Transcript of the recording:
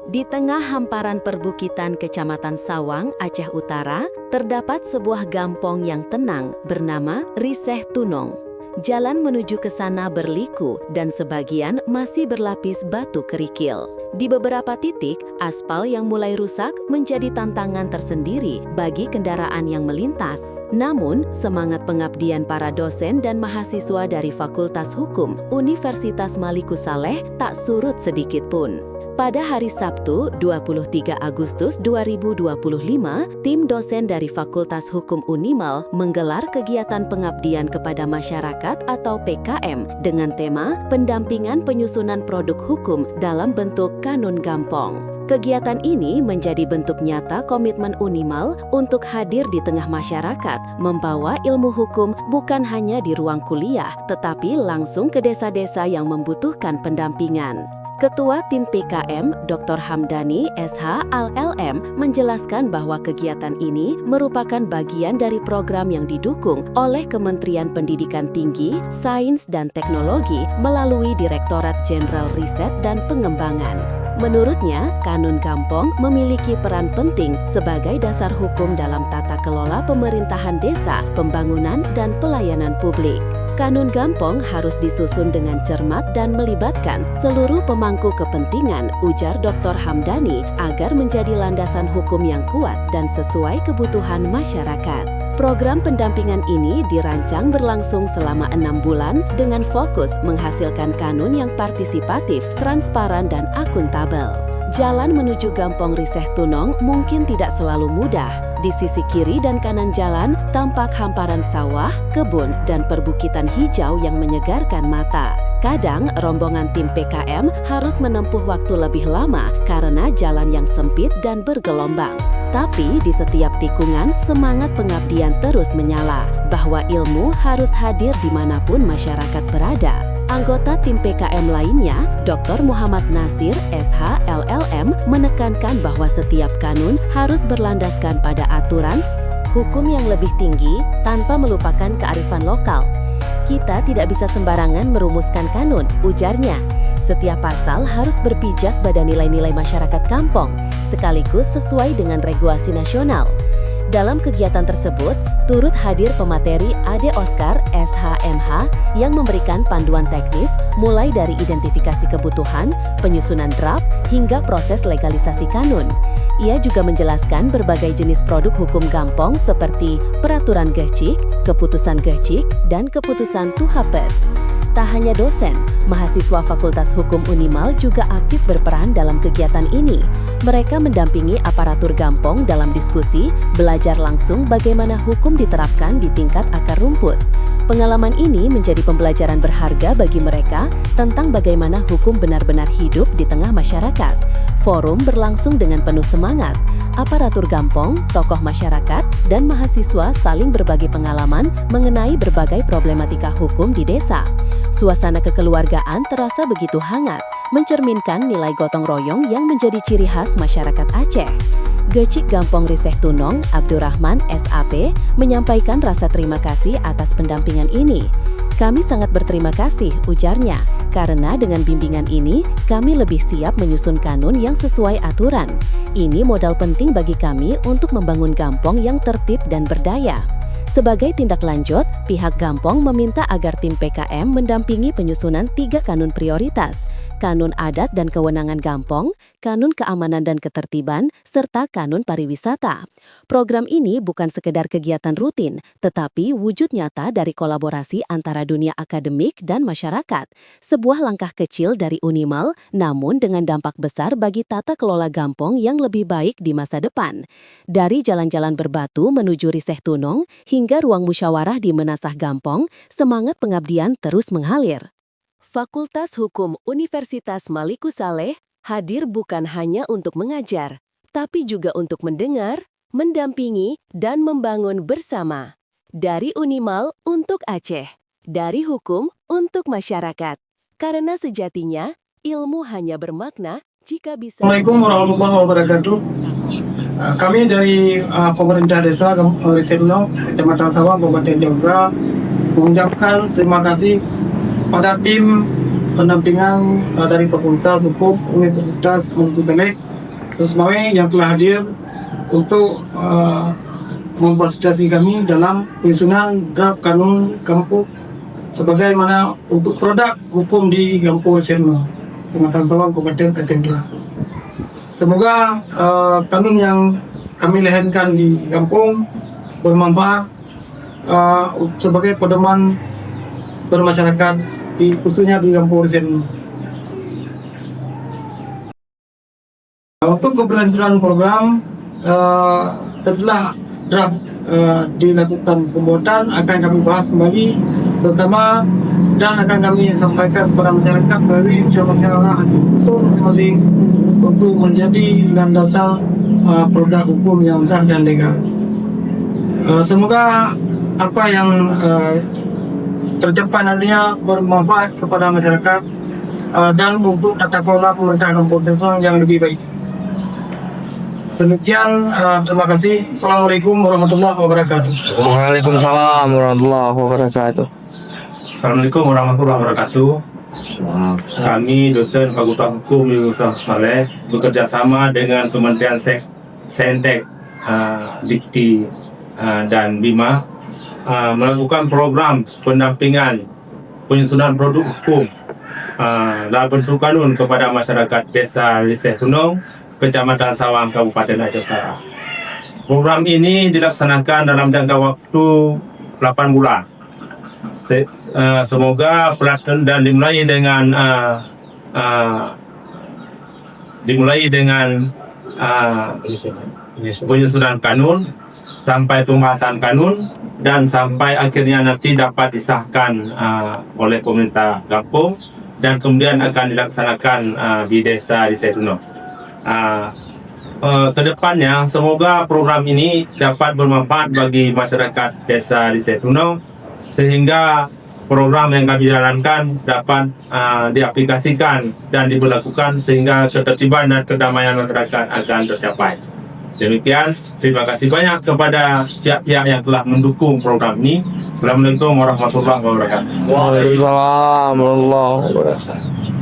Di tengah hamparan perbukitan Kecamatan Sawang, Aceh Utara, terdapat sebuah gampong yang tenang bernama Riseh Tunong. Jalan menuju ke sana berliku dan sebagian masih berlapis batu kerikil. Di beberapa titik, aspal yang mulai rusak menjadi tantangan tersendiri bagi kendaraan yang melintas. Namun, semangat pengabdian para dosen dan mahasiswa dari Fakultas Hukum Universitas Maliku Saleh tak surut sedikit pun. Pada hari Sabtu, 23 Agustus 2025, tim dosen dari Fakultas Hukum Unimal menggelar kegiatan pengabdian kepada masyarakat atau PKM dengan tema pendampingan penyusunan produk hukum dalam bentuk kanun gampong. Kegiatan ini menjadi bentuk nyata komitmen Unimal untuk hadir di tengah masyarakat, membawa ilmu hukum bukan hanya di ruang kuliah, tetapi langsung ke desa-desa yang membutuhkan pendampingan. Ketua Tim PKM, Dr. Hamdani, SH, LLM, menjelaskan bahwa kegiatan ini merupakan bagian dari program yang didukung oleh Kementerian Pendidikan Tinggi, Sains dan Teknologi melalui Direktorat Jenderal Riset dan Pengembangan. Menurutnya, Kanun Gampong memiliki peran penting sebagai dasar hukum dalam tata kelola pemerintahan desa, pembangunan, dan pelayanan publik. Kanun Gampong harus disusun dengan cermat dan melibatkan seluruh pemangku kepentingan, ujar Dr. Hamdani, agar menjadi landasan hukum yang kuat dan sesuai kebutuhan masyarakat. Program pendampingan ini dirancang berlangsung selama 6 bulan dengan fokus menghasilkan kanun yang partisipatif, transparan, dan akuntabel. Jalan menuju Gampong Riseh Tunong mungkin tidak selalu mudah. Di sisi kiri dan kanan jalan tampak hamparan sawah, kebun, dan perbukitan hijau yang menyegarkan mata. Kadang rombongan tim PKM harus menempuh waktu lebih lama karena jalan yang sempit dan bergelombang. Tapi di setiap tikungan semangat pengabdian terus menyala, bahwa ilmu harus hadir dimanapun masyarakat berada. Anggota tim PKM lainnya, Dr. Muhammad Nasir, SH, LLM, menekankan bahwa setiap kanun harus berlandaskan pada aturan hukum yang lebih tinggi tanpa melupakan kearifan lokal. Kita tidak bisa sembarangan merumuskan kanun, ujarnya. Setiap pasal harus berpijak pada nilai-nilai masyarakat kampung, sekaligus sesuai dengan regulasi nasional. Dalam kegiatan tersebut, turut hadir pemateri Ade Oscar, SHMH, yang memberikan panduan teknis mulai dari identifikasi kebutuhan, penyusunan draft, hingga proses legalisasi kanun. Ia juga menjelaskan berbagai jenis produk hukum gampong seperti peraturan gecik, keputusan gecik, dan keputusan tuhapet. Tak hanya dosen, mahasiswa Fakultas Hukum Unimal juga aktif berperan dalam kegiatan ini. Mereka mendampingi aparatur gampong dalam diskusi, belajar langsung bagaimana hukum diterapkan di tingkat akar rumput. Pengalaman ini menjadi pembelajaran berharga bagi mereka tentang bagaimana hukum benar-benar hidup di tengah masyarakat. Forum berlangsung dengan penuh semangat. Aparatur gampong, tokoh masyarakat, dan mahasiswa saling berbagi pengalaman mengenai berbagai problematika hukum di desa. Suasana kekeluargaan terasa begitu hangat, mencerminkan nilai gotong royong yang menjadi ciri khas masyarakat Aceh. Gecik Gampong Riseh Tunong, Abdurrahman, SAP, menyampaikan rasa terima kasih atas pendampingan ini. Kami sangat berterima kasih, ujarnya, karena dengan bimbingan ini, kami lebih siap menyusun kanun yang sesuai aturan. Ini modal penting bagi kami untuk membangun Gampong yang tertib dan berdaya. Sebagai tindak lanjut, pihak Gampong meminta agar tim PKM mendampingi penyusunan 3 kanun prioritas, Kanun Adat dan Kewenangan Gampong, Kanun Keamanan dan Ketertiban, serta Kanun Pariwisata. Program ini bukan sekedar kegiatan rutin, tetapi wujud nyata dari kolaborasi antara dunia akademik dan masyarakat. Sebuah langkah kecil dari Unimal, namun dengan dampak besar bagi tata kelola Gampong yang lebih baik di masa depan. Dari jalan-jalan berbatu menuju Riseh Tunong, hingga ruang musyawarah di Menasah Gampong, semangat pengabdian terus mengalir. Fakultas Hukum Universitas Maliku Saleh hadir bukan hanya untuk mengajar, tapi juga untuk mendengar, mendampingi, dan membangun bersama. Dari Unimal untuk Aceh, dari hukum untuk masyarakat. Karena sejatinya, ilmu hanya bermakna jika bisa... Assalamualaikum warahmatullahi wabarakatuh. Kami dari pemerintah desa Riseh Tunong, Kecamatan Sawah, Kabupaten Jayapura, mengucapkan terima kasih pada tim pendampingan dari Fakultas Hukum Universitas Maliku Saleh Rosmawe yang telah hadir untuk memfasilitasi kami dalam penyusunan draft kanun kampung sebagaimana untuk produk hukum di Kampung Risetno, Kecamatan Sawang, Kabupaten Katendra. Semoga kanun yang kami lahirkan di kampung bermanfaat sebagai pedoman bermasyarakat khususnya di Kampung Risetno. Untuk keberlanjutan program, setelah draft dilakukan pembuatan akan kami bahas kembali bersama dan akan kami sampaikan kepada masyarakat melalui musyawarah masing-masing untuk menjadi landasan produk hukum yang sah dan legal. Semoga apa yang tercapai nantinya bermanfaat kepada masyarakat dan untuk tata kelola pemerintahan Kampung Risetno yang lebih baik. Demikian, terima kasih. Assalamualaikum warahmatullahi wabarakatuh. Waalaikumsalam warahmatullahi wabarakatuh. Assalamualaikum warahmatullahi wabarakatuh. Kami dosen Fakultas Hukum Universitas Saleh bekerja sama dengan Kementerian Saintek, Dikti dan Bima melakukan program pendampingan penyusunan produk hukum dalam bentuk kanun kepada masyarakat Desa Risetno, Kecamatan Sawang, Kabupaten Aceh Utara. Program ini dilaksanakan dalam jangka waktu 8 bulan. Semoga pelaksanaan dan dimulai dengan penyusunan kanun sampai pembahasan kanun dan sampai akhirnya nanti dapat disahkan oleh pemerintah kampung dan kemudian akan dilaksanakan di Desa Risetno. Kedepannya semoga program ini dapat bermanfaat bagi masyarakat Desa Risetno sehingga program yang kami jalankan dapat diaplikasikan dan diberlakukan sehingga ketertiban dan kedamaian masyarakat akan tercapai. Demikian, terima kasih banyak kepada pihak-pihak yang telah mendukung program ini. Assalamualaikum warahmatullahi wabarakatuh. Waalaikumsalam warahmatullahi wabarakatuh.